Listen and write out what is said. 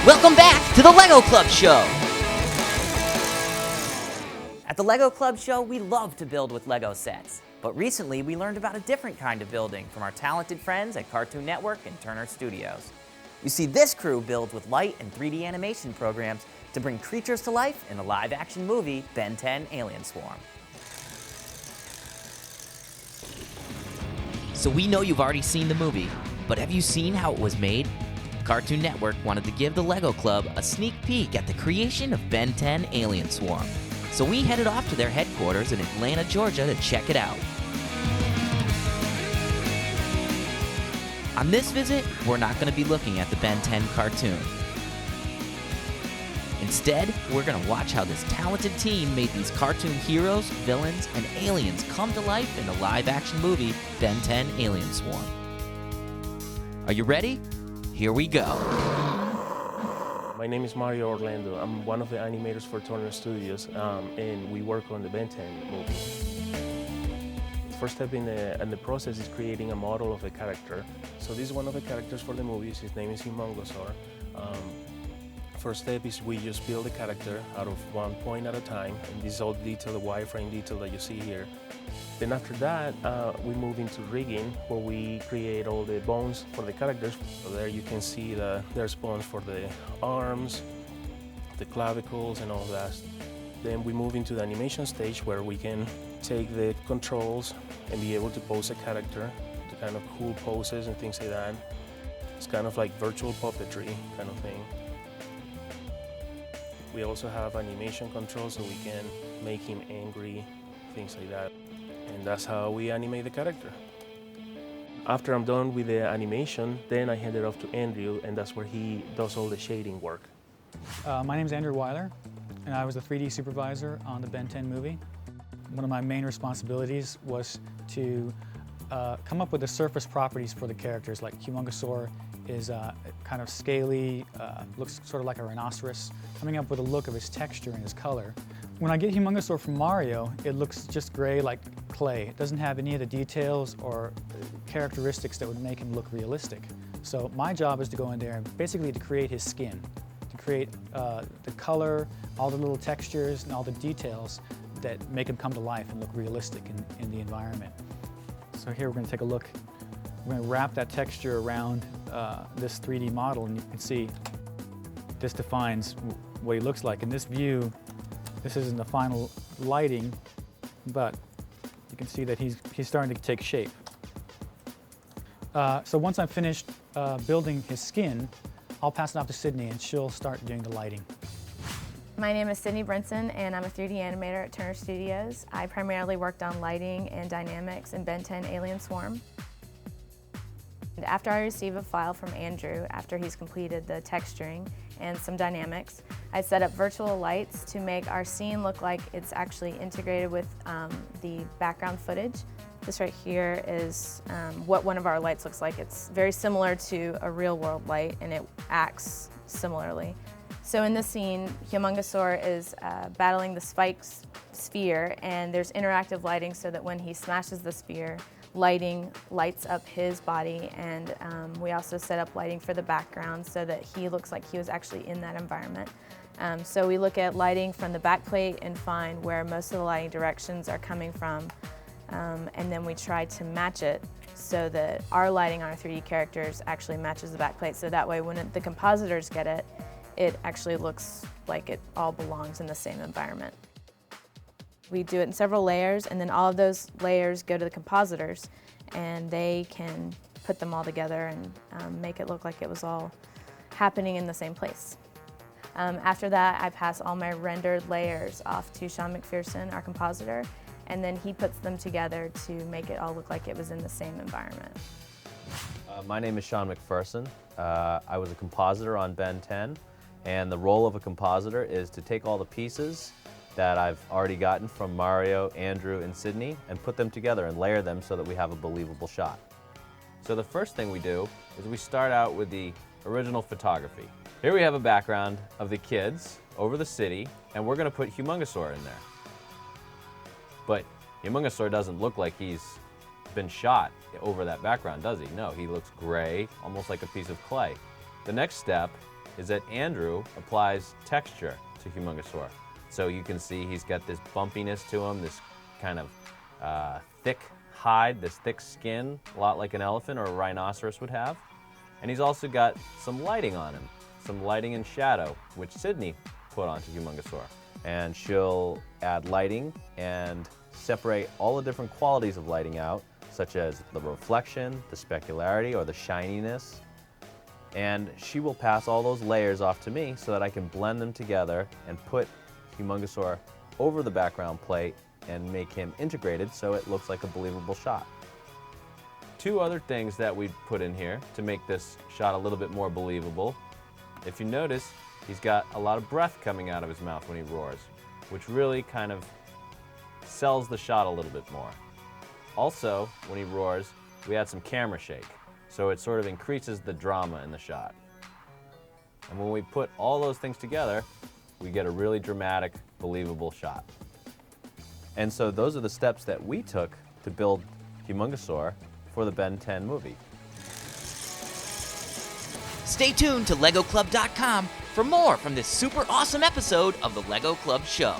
Welcome back to the LEGO Club Show! At the LEGO Club Show, we love to build with LEGO sets. But recently, we learned about a different kind of building from our talented friends at Cartoon Network and Turner Studios. You see, this crew builds with light and 3D animation programs to bring creatures to life in the live-action movie Ben10 Alien Swarm. So we know you've already seen the movie, but have you seen how it was made? Cartoon Network wanted to give the LEGO Club a sneak peek at the creation of Ben10 Alien Swarm. So we headed off to their headquarters in Atlanta, Georgia to check it out. On this visit, we're not going to be looking at the Ben 10 cartoon. Instead, we're going to watch how this talented team made these cartoon heroes, villains, and aliens come to life in the live-action movie Ben 10 Alien Swarm. Are you ready? Here we go. My name is Mario Orlando. I'm one of the animators for Turner Studios, and we work on the Ben 10 movie. The first step in the process is creating a model of a character. So this is one of the characters for the movies. His name is Humongosaur. First step is we just build a character out of one point at a time, and this is all detail, the wireframe detail that you see here. Then after that, we move into rigging, where we create all the bones for the characters. So there you can see that there's bones for the arms, the clavicles, and all that. Then we move into the animation stage, where we can take the controls and be able to pose a character, the kind of cool poses and things like that. It's kind of like virtual puppetry kind of thing. We also have animation controls, so we can make him angry, things like that. And that's how we animate the character. After I'm done with the animation, then I hand it off to Andrew, and that's where he does all the shading work. My name is Andrew Weiler, and I was the 3D supervisor on the Ben 10 movie. One of my main responsibilities was to come up with the surface properties for the characters. Like Humongosaur is kind of scaly, looks sort of like a rhinoceros, coming up with a look of his texture and his color. When I get Humongosaur from Mario, it looks just gray like clay. It doesn't have any of the details or characteristics that would make him look realistic. So my job is to go in there and basically to create his skin, to create the color, all the little textures, and all the details that make him come to life and look realistic in the environment. So here we're going to take a look. We're going to wrap that texture around this 3D model, and you can see this defines what he looks like. In this view, this isn't the final lighting, but you can see that he's starting to take shape. So once I'm finished building his skin, I'll pass it off to Sydney, and she'll start doing the lighting. My name is Sydney Brinson, and I'm a 3D animator at Turner Studios. I primarily worked on lighting and dynamics in Ben 10 Alien Swarm. And after I receive a file from Andrew, after he's completed the texturing and some dynamics, I set up virtual lights to make our scene look like it's actually integrated with the background footage. This right here is what one of our lights looks like. It's very similar to a real-world light, and it acts similarly. So in this scene, Humongosaur is battling the spikes sphere, and there's interactive lighting so that when he smashes the sphere, lighting lights up his body, and we also set up lighting for the background so that he looks like he was actually in that environment. So we look at lighting from the backplate and find where most of the lighting directions are coming from, and then we try to match it so that our lighting on our 3D characters actually matches the backplate, so that way when the compositors get it, it actually looks like it all belongs in the same environment. We do it in several layers, and then all of those layers go to the compositors, and they can put them all together and make it look like it was all happening in the same place. After that, I pass all my rendered layers off to Sean McPherson, our compositor, and then he puts them together to make it all look like it was in the same environment. My name is Sean McPherson. I was a compositor on Ben 10, and the role of a compositor is to take all the pieces that I've already gotten from Mario, Andrew, and Sydney and put them together and layer them so that we have a believable shot. So the first thing we do is we start out with the original photography. Here we have a background of the kids over the city, and we're going to put Humongosaur in there. But Humongosaur doesn't look like he's been shot over that background, does he? No, he looks gray, almost like a piece of clay. The next step is that Andrew applies texture to Humungosaur. So you can see he's got this bumpiness to him, this kind of thick hide, this thick skin, a lot like an elephant or a rhinoceros would have. And he's also got some lighting on him, some lighting and shadow, which Sydney put onto Humungosaur. And she'll add lighting and separate all the different qualities of lighting out, such as the reflection, the specularity, or the shininess. And she will pass all those layers off to me so that I can blend them together and put Humungosaur over the background plate and make him integrated so it looks like a believable shot. Two other things that we put in here to make this shot a little bit more believable. If you notice, he's got a lot of breath coming out of his mouth when he roars, which really kind of sells the shot a little bit more. Also, when he roars, we add some camera shake, so it sort of increases the drama in the shot. And when we put all those things together, we get a really dramatic, believable shot. And so those are the steps that we took to build Humungosaur for the Ben 10 movie. Stay tuned to LegoClub.com for more from this super awesome episode of the LEGO Club Show.